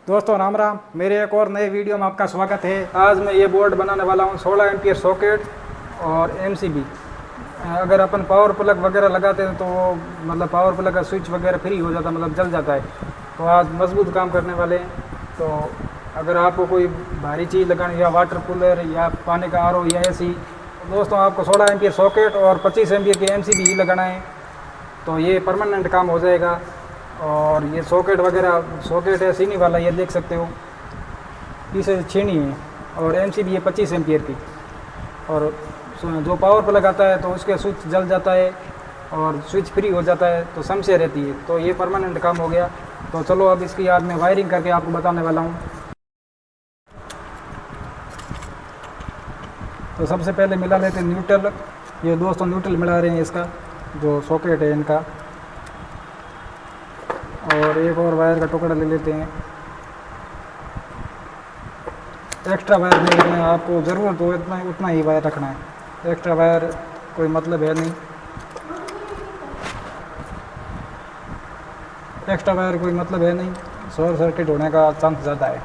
दोस्तों राम राम, मेरे एक और नए वीडियो में आपका स्वागत है। आज मैं ये बोर्ड बनाने वाला हूँ 16 एम्पियर सॉकेट और एमसीबी। अगर अपन पावर प्लग वगैरह लगाते हैं तो वो मतलब पावर प्लग का स्विच वगैरह फ्री हो जाता, मतलब जल जाता है। तो आज मजबूत काम करने वाले हैं। तो अगर आपको कोई भारी चीज़ लगानी या वाटर कूलर या पानी का आरओ या एसी, दोस्तों आपको 16 एम्पियर सॉकेट और 25 एम्पियर की एमसीबी ही लगाना है। तो ये परमानेंट काम हो जाएगा। और ये सॉकेट वगैरह, सॉकेट है सीनी वाला, ये देख सकते हो पीछे छेनी है। और एमसीबी है 25 एम्पियर की। और जो पावर प्लग आता है तो उसके स्विच जल जाता है और स्विच फ्री हो जाता है, तो समस्या रहती है। तो ये परमानेंट काम हो गया। तो चलो अब इसकी आज मैं वायरिंग करके आपको बताने वाला हूँ। तो सबसे पहले मिला लेते हैं न्यूट्रल। ये दोस्तों न्यूट्रल मिला रहे हैं इसका, जो सॉकेट है इनका। और एक और वायर का टुकड़ा ले लेते हैं। एक्स्ट्रा वायर नहीं रखना है, आपको ज़रूरत हो इतना उतना ही वायर रखना है। एक्स्ट्रा वायर कोई मतलब है नहीं, एक्स्ट्रा वायर कोई मतलब है नहीं, शॉर्ट सर्किट होने का चांस ज़्यादा है।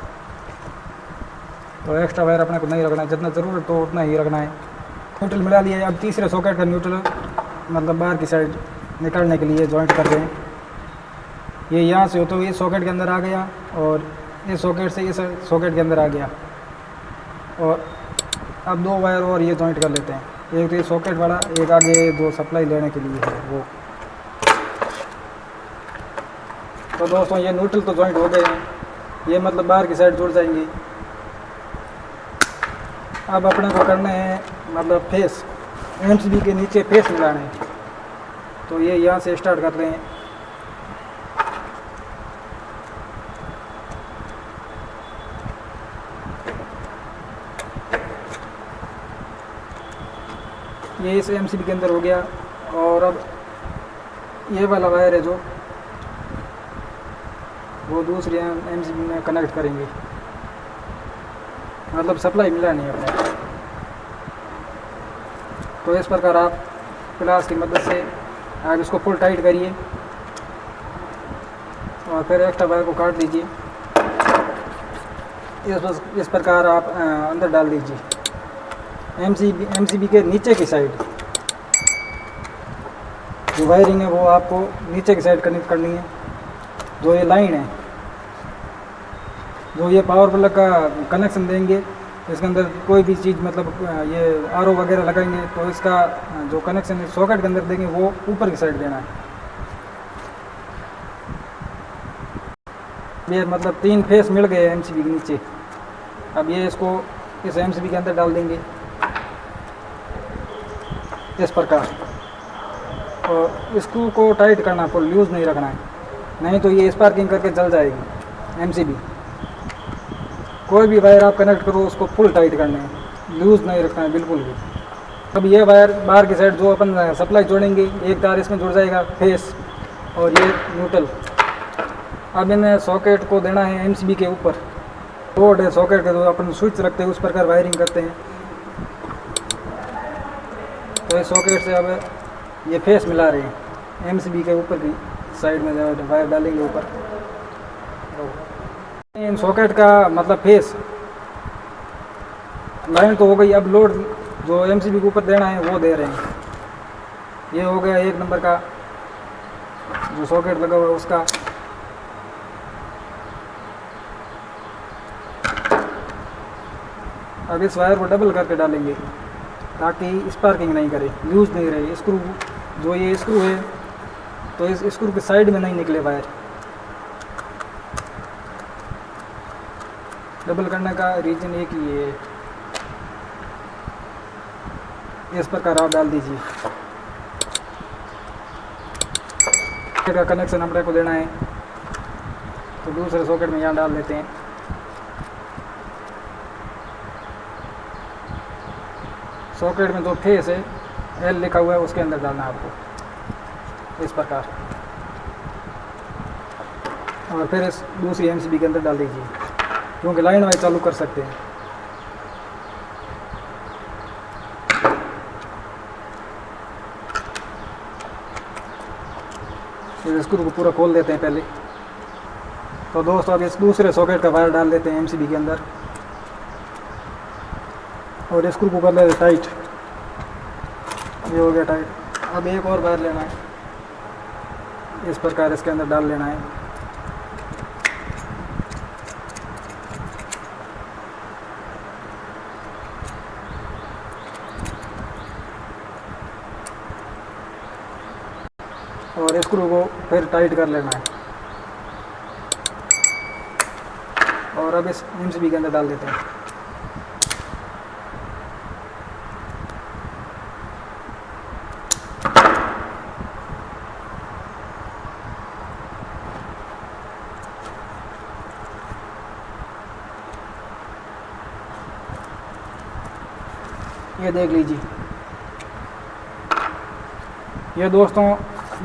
तो एक्स्ट्रा वायर अपने को नहीं रखना है, जितना ज़रूरत हो उतना ही रखना है। न्यूट्रल मिला लिया है। अब तीसरे सॉकेट का न्यूट्रल मतलब बाहर की साइड निकालने के लिए जॉइंट कर रहे हैं। ये यहाँ से हो तो ये सॉकेट के अंदर आ गया और ये सॉकेट से इस सॉकेट के अंदर आ गया। और अब दो वायर और ये जॉइंट कर लेते हैं। एक तो ये सॉकेट वाला, एक आगे जो सप्लाई लेने के लिए है वो। तो दोस्तों ये न्यूट्रल तो जॉइंट हो गए हैं, ये मतलब बाहर की साइड जुड़ जाएंगी। अब अपने को करना है मतलब फेस, एमसीबी के नीचे फेस मिलाना है। तो ये यहाँ से स्टार्ट कर रहे हैं। ये इस एमसीबी के अंदर हो गया। और अब ये वाला वायर है जो वो दूसरी एमसीबी में कनेक्ट करेंगे, मतलब सप्लाई मिलानी है अपने। तो इस प्रकार आप प्लास की मदद से आप इसको फुल टाइट करिए और फिर एक्स्ट्रा वायर को काट दीजिए। इस प्रकार आप अंदर डाल दीजिए। एमसीबी के नीचे की साइड जो वायरिंग है वो आपको नीचे की साइड कनेक्ट करनी है। जो ये लाइन है, जो ये पावर प्लग का कनेक्शन देंगे, इसके अंदर कोई भी चीज़ मतलब ये आरओ वगैरह लगाएंगे तो इसका जो कनेक्शन सॉकेट के अंदर देंगे वो ऊपर की साइड देना है। ये मतलब 3 फेस मिल गए एमसीबी के नीचे। अब ये इसको इस एमसीबी के अंदर डाल देंगे इस प्रकार। और स्क्रू को टाइट करना, फुल लूज़ नहीं रखना है, नहीं तो ये स्पार्किंग करके जल जाएगी एमसीबी। कोई भी वायर आप कनेक्ट करो उसको फुल टाइट करना है, लूज़ नहीं रखना है बिल्कुल भी। अब ये वायर बाहर की साइड जो अपन सप्लाई जोड़ेंगे, एक तार इसमें जुड़ जाएगा फेस और ये न्यूट्रल। अब इन सॉकेट को देना है एमसीबी के ऊपर। बोर्ड है सॉकेट का जो अपन स्विच रखते हैं उस प्रकार वायरिंग करते हैं। तो इस सॉकेट से अब ये फेस मिला रहे हैं एमसीबी के ऊपर की साइड में जो वायर डालेंगे ऊपर। इन सॉकेट का मतलब फेस लाइन तो हो गई। अब लोड जो एमसीबी के ऊपर देना है वो दे रहे हैं। ये हो गया 1 नंबर का जो सॉकेट लगा हुआ है उसका। अब इस वायर को डबल करके डालेंगे ताकि स्पार्किंग नहीं करे, लूज नहीं रहे। स्क्रू जो ये स्क्रू है तो इस स्क्रू के साइड में नहीं निकले वायर। डबल करने का रीजन एक ही है। इस प्रकार आप डाल दीजिए। का कनेक्शन अपने को देना है तो दूसरे सॉकेट में यहाँ डाल देते हैं। सॉकेट में जो फेस है एल लिखा हुआ है उसके अंदर डालना है आपको इस प्रकार। और फिर इस दूसरी एमसीबी के अंदर डाल दीजिए, क्योंकि लाइन वाइज चालू कर सकते हैं। फिर स्क्रू को पूरा खोल देते हैं पहले। तो दोस्तों अब इस दूसरे सॉकेट का वायर डाल लेते हैं एमसीबी के अंदर और स्क्रू को कर लेते टाइट। ये हो गया टाइट। अब एक और वायर लेना है, इस प्रकार इसके अंदर डाल लेना है। और स्क्रू को फिर टाइट कर लेना है और अब इस एमसीबी के अंदर डाल देते हैं। ये देख लीजिए, ये दोस्तों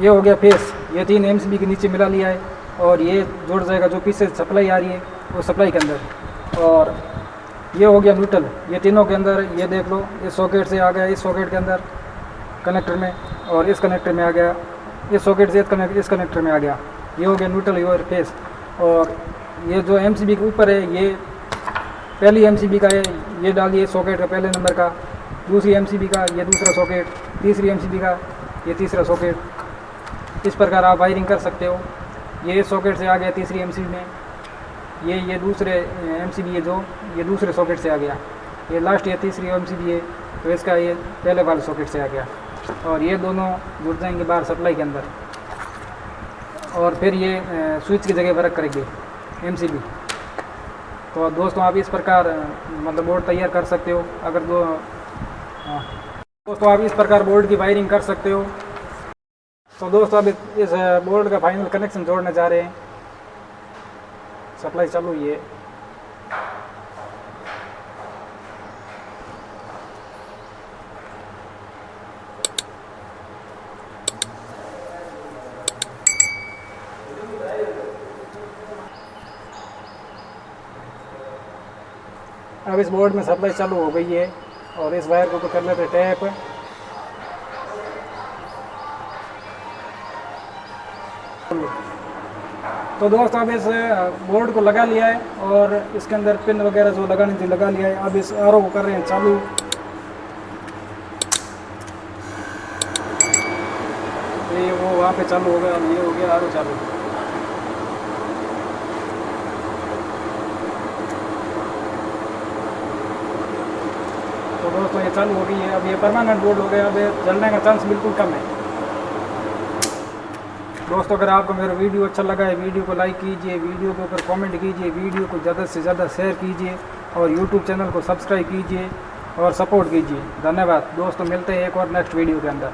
ये हो गया फेस। ये 3 एमसीबी के नीचे मिला लिया है और ये जुड़ जाएगा जो पीछे सप्लाई आ रही है वो सप्लाई के अंदर। और ये हो गया न्यूट्रल, ये तीनों के अंदर। ये देख लो, इस सॉकेट से आ गया इस सॉकेट के अंदर कनेक्टर में, और इस कनेक्टर में आ गया, इस सॉकेट से इस कनेक्टर में आ गया। ये हो गया न्यूट्रल और फेस। और ये जो एमसीबी के ऊपर है ये पहली एमसीबी का है, ये डालिए सॉकेट का पहले नंबर का। दूसरी एमसीबी का ये दूसरा सॉकेट, तीसरी एमसीबी का ये तीसरा सॉकेट। इस प्रकार आप वायरिंग कर सकते हो। ये इस सॉकेट से आ गया तीसरी एमसीबी में, ये दूसरे एमसीबी है जो ये दूसरे सॉकेट से आ गया। ये लास्ट ये तीसरी एमसीबी है तो इसका ये पहले वाले सॉकेट से आ गया। और ये दोनों जुड़ जाएंगे बाहर सप्लाई के अंदर और फिर ये स्विच की जगह वर्क करेंगे एमसीबी। तो दोस्तों आप इस प्रकार मतलब बोर्ड तैयार कर सकते हो। अगर दोस्तों आप इस प्रकार बोर्ड की वायरिंग कर सकते हो। तो दोस्तों अब इस बोर्ड का फाइनल कनेक्शन जोड़ने जा रहे हैं। सप्लाई चालू हुई है। अब इस बोर्ड में सप्लाई चालू हो गई है और इस वायर को कर लेते टैप। तो दोस्तों अब इस बोर्ड को लगा लिया है और इसके अंदर पिन वगैरह जो लगानी थी लगा लिया है। अब इस आरओ को कर रहे हैं चालू। ये वो वहाँ पे चालू हो गया, अब ये हो गया आरओ चालू। तो दोस्तों ये चालू हो गई है। अब ये परमानेंट बोर्ड हो गया, अब जलने का चांस बिल्कुल कम है। दोस्तों अगर आपको मेरा वीडियो अच्छा लगा है, वीडियो को लाइक कीजिए, वीडियो के ऊपर कमेंट कीजिए, वीडियो को ज़्यादा से ज़्यादा शेयर कीजिए और यूट्यूब चैनल को सब्सक्राइब कीजिए और सपोर्ट कीजिए। धन्यवाद दोस्तों, मिलते हैं एक और नेक्स्ट वीडियो के अंदर।